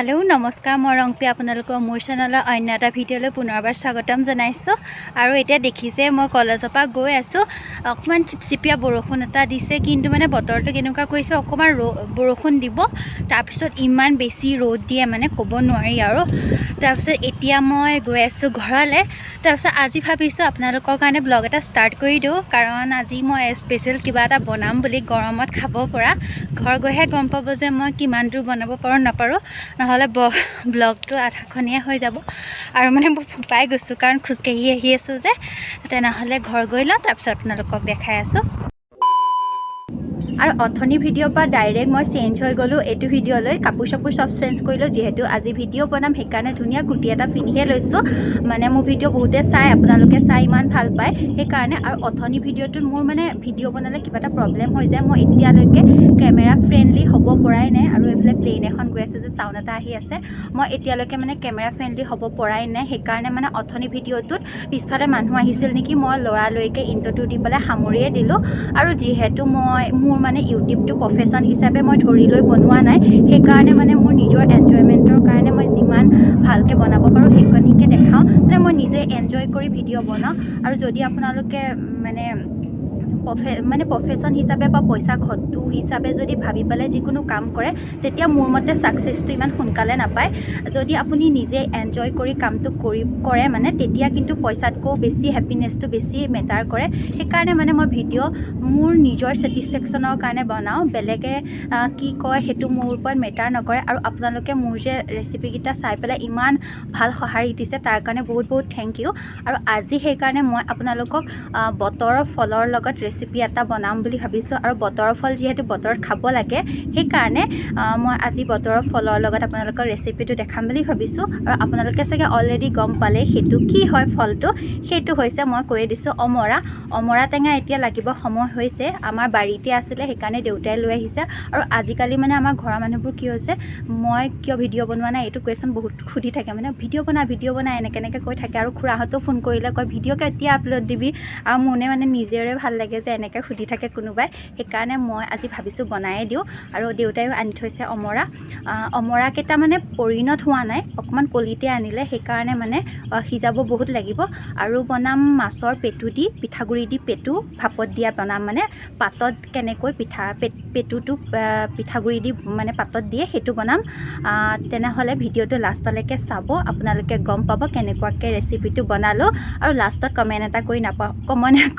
Hello नमस्कार मैं रंगपी आपनलोक मोर channel अन्य एटा भिडिओले पुनर्बार स्वागतम जनाइছো और एटा देखिसे मैं कलेजर पा गई आसो अकमान चिपचिपिया बरषुण एटा दिसे किन्तु माने बतरটো केनेकुवा कइसे अकमान बरषुण दिबो तार पिছত इमान बेसी र'द दिए माने कब नोवारि आरो तार पिছত एटिया मैं गई आसो घरले तार पिছত আজি भाबिছো आपनलोকৰ কাৰণে ब्लग एटा स्टार्ट কৰি दिও कारण আজি मैं स्पेशल किबा एटा बनाम বুলি गरमत खाब পৰা घर गइহে गम पाबो जे मैं किमान दूर बनाब पारो नापारो নহলে ব্লগটো আধাখনিয়া হৈ যাব আৰু মানে মই ফুপাই গৈছো কাৰণ খুজকাঢ়ি আহি আছো যে তেনেহলে ঘৰ গৈ লওঁ তাৰ পিছত আপোনালোকক দেখাই আছো और अथनी भिडिओ पर डायरेक्ट मैं चेंज हो गलो एटू भिडिओ कापूर चापूर सब चेंज कर जीतु आज भिडिओ बनाम हेकाने धुनिया कुर्ती एटा पिन्धिए लैसो माने मोर भिडिओ बहुते चाय आपनालोके चाय इमान भाल पाय हेकाने और अथनी भिडिओटोत मोर माने भिडिओ बनाले किबा एटा प्रब्लेम हो जाय मैं एतियाলৈকে कैमेरा फ्रेंडली हब पराय नै और एफाले प्लेन এখন गৈ আছে যে साउंड एटा आहि আছে मैं एतियाলৈকে माने कैमेरा फ्रेंडली हब पराय नै हेकाने माने अथनी भिडिओटोत पिछफाले मानुह आहिছিল नेকি मैं लराলৈके इन्ट्रोটো দি পেলাই সামৰিয়ে দিলো और जेहेतु मैं मोर माने यूट्यूब तो प्रोफेशन हिसाबे मैं धरि লৈ बनवा নাই हेकाने माने मोर निजर एन्जॉयमेन्टर कारणे मैं जिमान भालके बनाब पारो हेकनिके देखाओ माने मैं निजे एन्जॉय करी भिडिओ बनाओ और जदि आपनालोके माने प्रोफेशन हिसाबे बा पैसा घटू हिसाबे जदि भाबी पेले जिकोनो काम करे तेतिया मोर मते सक्सेसটো इमान सोनकाले नापाय जदि आपुनी निजे एन्जॉय करी कामটো करे माने तेतिया किन्तु पैसातको बेसी हैप्पीनेसটো बेसी मेटार करे हेकारणे माने मैं भिडिओ मोर निजर सैटिस्फैक्शনৰ কাৰণে बनाओ बेलेगे की कय हेतु मोर ऊपर मेटार नकरे और आपनालोके मोर जे रेसिपी किटा चाइ पेले इमान भाल सहारि दिसे तार কাৰণে बहुत बहुत थैंक यू और আজি हेकारणे मैं आपनालोকক बतৰৰ फলৰ লগত रेसिपी एटा बनाम বুলি ভাবিছো और बतৰৰ फल जेहेतु बतৰত खाब लागे हे कारणे मैं আজি बतৰৰ फলৰ লগত आपनालोকৰ रेसिपिটো देखाम বুলি ভাবিছো और आपनालोके सगे अलरेडी गम पाले हेतु की হয় फलটো हेतु হৈছে মই কৈ দিছো অমৰা টেঙা এতিয়া লাগিব সময় হৈছে আমাৰ বাৰীতে আছিলে हे कारणे দেউতাই লৈ আহিছে और आजिकाली माने আমাৰ ঘৰৰ মানুহবোৰ কি হৈছে মই কিয় ভিডিও বনোৱা নাই এটো কোৱেশ্চন বহুত খুদি থাকে মানে ভিডিও বনা এনেকে কৈ থাকে আৰু খুৰাহতো ফোন কৰিলে কয় ভিডিও কেতিয়া আপলোড দিবি আৰু মনে মানে নিজেৰে ভাল লাগে যে এনেকে খুদি থাকে কোনোবাই हे कारणे মই আজি ভাবিছো বনায়ে দিও আৰু দেউতাইও আনি থৈছে অমৰা কেটা মানে পৰিণত হোৱা নাই অকমান কলিতে আনিলে हे कारणे মানে সিজাব বহুত লাগিব আৰু বনাম মাছৰ পেটু দি পিঠাগুৰি দি পেটু ভাপত দিয়া বনাম মানে পাতত কেনেকৈ পেটুটো পিঠাগুৰি দি মানে পাতত দিয়ে হেতু বনাম তেনেহলে ভিডিওটো লাষ্টলৈকে চাব আপোনালোকে গম পাব কেনেকুৱাকে ৰেচিপিটো বনালো আৰু লাষ্টত কমেন্ট এটা কৰি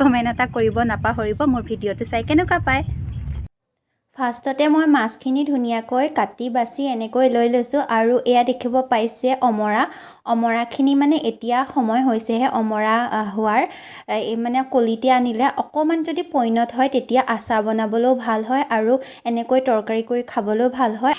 কমেন্ট এটা কৰিব নাপাহৰিব মোৰ ভিডিওটো চাই কেনেকুৱা পায় ফাৰ্ষ্টতে মই মাছখিনি ধুনিয়াকৈ কাটি বাছি এনেকৈ লৈ লৈছো আৰু এয়া দেখিব পাইছে অমৰাখিনি মানে এতিয়া সময় হৈছেহে অমৰা হোৱাৰ মানে কলিতে আনিলে অকমান যদি পৰিণত হয় তেতিয়া আচাৰ বনাবলৈও ভাল হয় আৰু এনেকৈ তৰকাৰী কৰি খাবলৈও ভাল হয়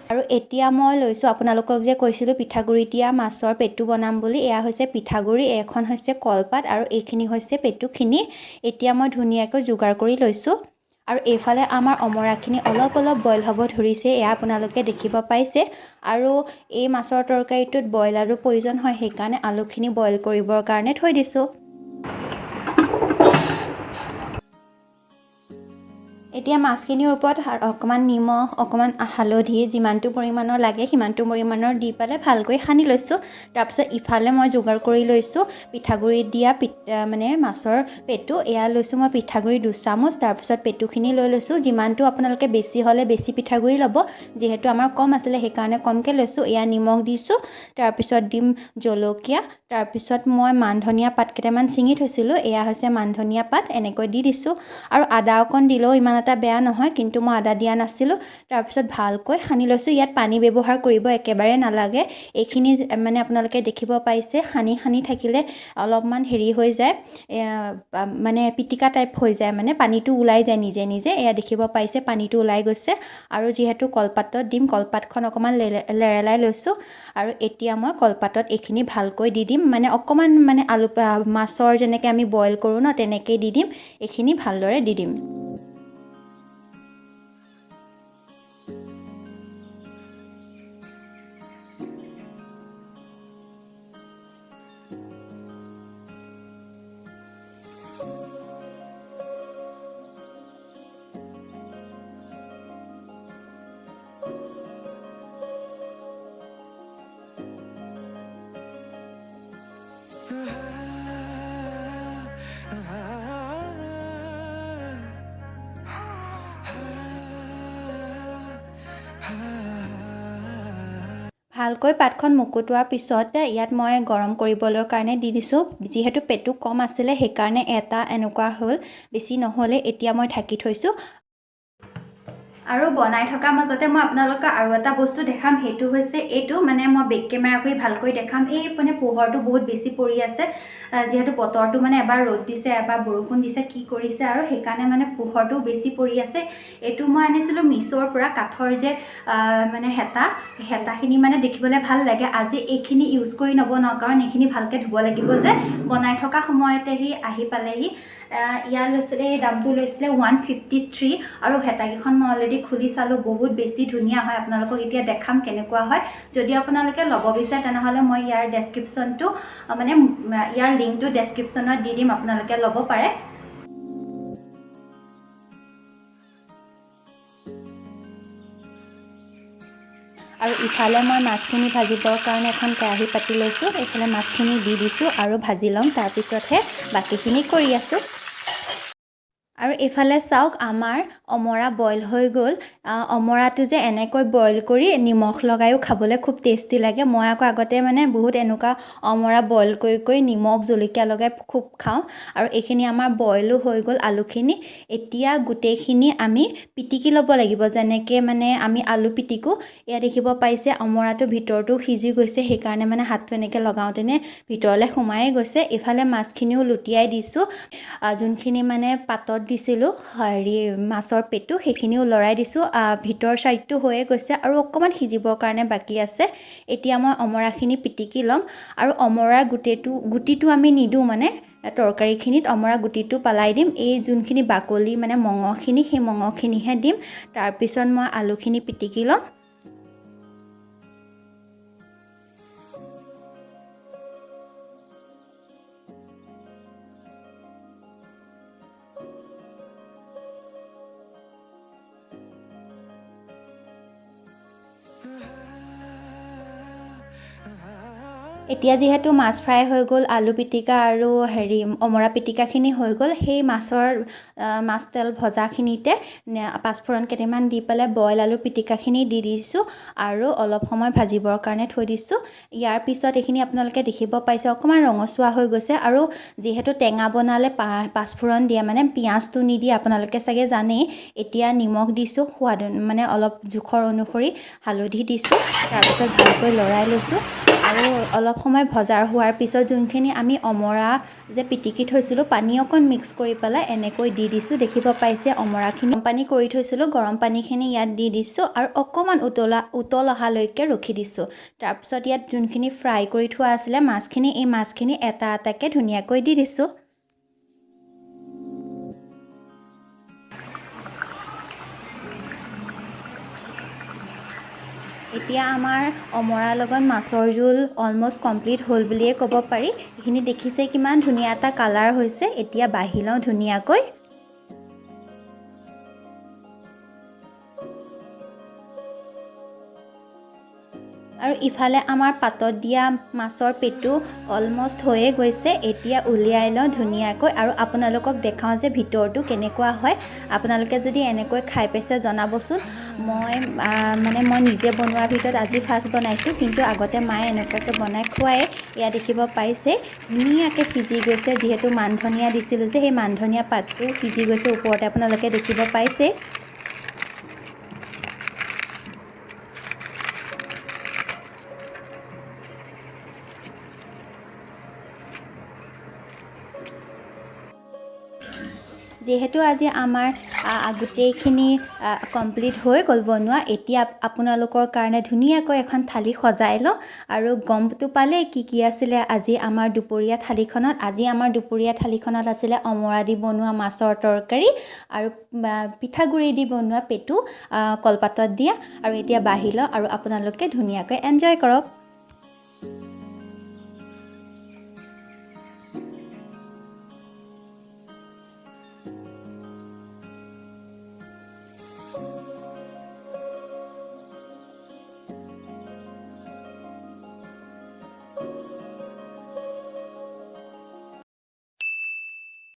আৰু এতিয়া মই লৈছো আপোনালোকক যে কৈছিলো পিঠাগুৰি দিয়া মাছৰ পেটু বনাম বুলি এয়া হৈছে পিঠাগুৰি এখন হৈছে কলপাত আৰু এইখিনি হৈছে পেটুখিনি এতিয়া মই ধুনিয়াকৈ যোগাৰ কৰি লৈছো আৰু এইফালে আমাৰ অমৰাখিনি অলপ বইল হ'ব ধৰিছে এয়া আপোনালোকে দেখিব পাইছে আৰু এই মাছৰ তৰকাৰীটোত বইল আৰু প্ৰয়োজন হয় হেকাৰণে আলুখিনি বইল কৰিবৰ কাৰণে থৈ দিছো এতিয়া মাছখিনিৰ ওপৰত অকমান নিমখ অকমান হালধি যিমানটো পৰিমাণৰ লাগে সিমানটো পৰিমাণৰ দি পালে ভালকৈ সানি লৈছো তাৰ পিছত ইফালে মই যোগাৰ কৰি লৈছো পিঠাগুৰি দিয়া মানে মাছৰ পেটু এয়া লৈছো মই পিঠাগুৰি 2 চামুচ তাৰ পিছত পেটুখিনি লৈ লৈছো যিমানটো আপোনালোকে বেছি হলে বেছি পিঠাগুৰি ল'ব যেহেতু আমাৰ কম আছিল সেই কাৰণে কমকে লৈছো এয়া নিমখ দিছো তাৰ পিছত দিম জলকীয়া তাৰ পিছত মই মানধনিয়া পাত কেটামান চিঙি থৈছিলো এয়া হৈছে মানধনিয়া পাত এনেকৈ দি দিছো আৰু আদা অকণ দিলেও ইমান এটা বেয়া নহয় কিন্তু মই আদা দিয়া নাছিলো তাৰ পিছত ভালকৈ সানি লৈছো ইয়াত পানী ব্যৱহাৰ কৰিব একেবাৰে নালাগে এইখিনি মানে আপোনালোকে দেখিব পাইছে সানি থাকিলে অলপমান হেৰি হৈ যায় মানে পিটিকা টাইপ হৈ যায় মানে পানীটো ওলাই যায় নিজে এয়া দেখিব পাইছে পানীটো ওলাই গৈছে আৰু যেহেতু কলপাতত দিম কলপাতখন অকমান লেৰেলাই লৈছো আৰু এতিয়া মই কলপাতত এইখিনি ভালকৈ দি দিম মানে অকমান মানে আলু মাছৰ যেনেকৈ আমি বইল কৰো ন তেনেকৈ দি দিম এইখিনি ভালদৰে দি দিম ভালকৈ পাতখন মুকুটোৱাৰ পিছত ইয়াত মই গৰম কৰিবলৈ কাৰণে দি দিছোঁ। যিহেতু পেটু কম আছিলে সেইকাৰণে এটা এনেকুৱা হ'ল, বেছি নহ'লে এতিয়া মই ঢাকি থৈছোঁ। আৰু বনাই থকা মাজতে মই আপোনালোকক আৰু এটা বস্তু দেখাম, সেইটো হৈছে এইটো মানে মই বেক কেমেৰা কৰি ভালকৈ দেখাম। এই মানে পোহৰটো বহুত বেছি পৰি আছে, যিহেতু বতৰটো মানে এবাৰ ৰ'দ দিছে এবাৰ বৰষুণ দিছে, কি কৰিছে আৰু সেইকাৰণে মানে পোহৰটো বেছি পৰি আছে। এইটো মই আনিছিলোঁ মিছ'ৰ পৰা, কাঠৰ যে মানে হেতাখিনি মানে দেখিবলৈ ভাল লাগে। আজি এইখিনি ইউজ কৰি নবনাওঁ, কাৰণ এইখিনি ভালকৈ ধুব লাগিব যে। বনাই থকা সময়তেহি আহি পালেহি। ইয়াৰ লৈছিলে, এই দামটো লৈছিলে 153, আৰু হেতাকেইখন মই অলৰেডি খুলি চালোঁ, বহুত বেছি ধুনীয়া হয়। আপোনালোকক এতিয়া দেখাম কেনেকুৱা হয়। যদি আপোনালোকে ল'ব বিচাৰে তেনেহ'লে মই ইয়াৰ ডেছক্ৰিপশ্যনটো মানে ইয়াৰ লিংকটো ডেছক্ৰিপশ্যনত দি দিম, আপোনালোকে ল'ব পাৰে। আৰু ইফালে মই মাছখিনি ভাজিবৰ কাৰণে এখন কেৰাহী পাতি লৈছোঁ। এইফালে মাছখিনি দি দিছোঁ আৰু ভাজি ল'ম, তাৰপিছতহে বাকীখিনি কৰি আছোঁ। আৰু এইফালে চাওক, আমাৰ অমৰা বইল হৈ গ'ল। অমৰাটো যে এনেকৈ বইল কৰি নিমখ লগাইও খাবলৈ খুব টেষ্টি লাগে। মই আকৌ আগতে মানে বহুত এনেকুৱা অমৰা বইল কৰি নিমখ জলকীয়া লগাই খুব খাওঁ। আৰু এইখিনি আমাৰ বইলো হৈ গ'ল আলুখিনি। এতিয়া গোটেইখিনি আমি পিটিকি ল'ব লাগিব, যেনেকৈ মানে আমি আলু পিটিকো। এয়া দেখিব পাইছে অমৰাটো ভিতৰতো সিজি গৈছে, সেইকাৰণে মানে হাতটো এনেকৈ লগাওঁতেনে ভিতৰলৈ সোমাই গৈছে। এইফালে মাছখিনিও লুটিয়াই দিছোঁ। যোনখিনি মানে পাতত দিছিলোঁ মাছৰ পেটু, সেইখিনিও লৰাই দিছোঁ। ভিতৰ চাইডটো হৈয়ে গৈছে আৰু অকণমান সিজিবৰ কাৰণে বাকী আছে। এতিয়া মই অমৰাখিনি পিটিকি ল'ম। আৰু অমৰাৰ গুটিটো আমি নিদিওঁ, মানে তৰকাৰীখিনিত অমৰা গুটিটো পেলাই দিম। এই যোনখিনি বাকলি মানে মঙহখিনি, সেই মঙহখিনিহে দিম। তাৰপিছত মই আলুখিনি পিটিকি ল'ম। এতিয়া যিহেতু মাছ ফ্ৰাই হৈ গ'ল, আলু পিটিকা আৰু অমৰা পিটিকাখিনি হৈ গ'ল, সেই মাছ তেল ভজাখিনিতে পাঁচফোৰণ কেইটামান দি পেলাই বইল আলু পিটিকাখিনি দি দিছোঁ আৰু অলপ সময় ভাজিবৰ কাৰণে থৈ দিছোঁ। ইয়াৰ পিছত এইখিনি আপোনালোকে দেখিব পাইছে অকণমান ৰঙচুৱা হৈ গৈছে। আৰু যিহেতু টেঙা বনালে পাঁচফোৰণ দিয়ে, মানে পিঁয়াজটো নিদিয়ে, আপোনালোকে চাগে জানেই। এতিয়া নিমখ দিছোঁ, সোৱাদ মানে অলপ জোখৰ অনুসৰি হালধি দিছোঁ। তাৰপিছত ভালকৈ লৰাই লৈছোঁ। আৰু অলপ সময় ভজাৰ হোৱাৰ পিছত যোনখিনি আমি অমৰা যে পিটিকি থৈছিলোঁ, পানী অকণ মিক্স কৰি পেলাই এনেকৈ দি দিছোঁ। দেখিব পাইছে অমৰাখিনি গৰম পানী কৰি থৈছিলোঁ, গৰম পানীখিনি ইয়াত দি দিছোঁ আৰু অকণমান উতল অহালৈকে ৰখি দিছোঁ। তাৰপিছত ইয়াত যোনখিনি ফ্ৰাই কৰি থোৱা আছিলে মাছখিনি, এই মাছখিনি এটা এটাকৈ ধুনীয়াকৈ দি দিছোঁ। এতিয়া আমাৰ অমৰাৰ লগত মাছৰ জোল অলম'ষ্ট কমপ্লিট হ'ল বুলিয়ে ক'ব পাৰি। এইখিনি দেখিছে কিমান ধুনীয়া এটা কালাৰ হৈছে। এতিয়া বাঢ়ি লওঁ ধুনীয়াকৈ। আৰু ইফালে আমাৰ পাতত দিয়া মাছৰ পেটু অলম'ষ্ট হৈয়ে গৈছে। এতিয়া উলিয়াই লওঁ ধুনীয়াকৈ আৰু আপোনালোকক দেখাওঁ যে ভিতৰটো কেনেকুৱা হয়। আপোনালোকে যদি এনেকৈ খাই পাইছে জনাবচোন। মই নিজে বনোৱাৰ ভিতৰত আজি ফাৰ্ষ্ট বনাইছোঁ, কিন্তু আগতে মায়ে এনেকুৱাকৈ বনাই খুৱাই। এয়া দেখিব পাইছে ধুনীয়াকৈ সিজি গৈছে, যিহেতু মান ধনিয়া দিছিলোঁ যে, সেই মান ধনিয়া পাতটো সিজি গৈছে ওপৰতে, আপোনালোকে দেখিব পাইছে। যিহেতু আজি আমাৰ গোটেইখিনি কমপ্লিট হৈ গ'ল বনোৱা, এতিয়া আপোনালোকৰ কাৰণে ধুনীয়াকৈ এখন থালি সজাই লওঁ। আৰু গমটো পালে কি আছিলে আজি আমাৰ দুপৰীয়া থালিখনত। আজি আমাৰ দুপৰীয়া থালিখনত আছিলে অমৰা দি বনোৱা মাছৰ তৰকাৰী আৰু পিঠাগুড়ি দি বনোৱা পেটু কলপাতত দিয়া। আৰু এতিয়া বাঢ়ি লওঁ আৰু আপোনালোকে ধুনীয়াকৈ এনজয় কৰক।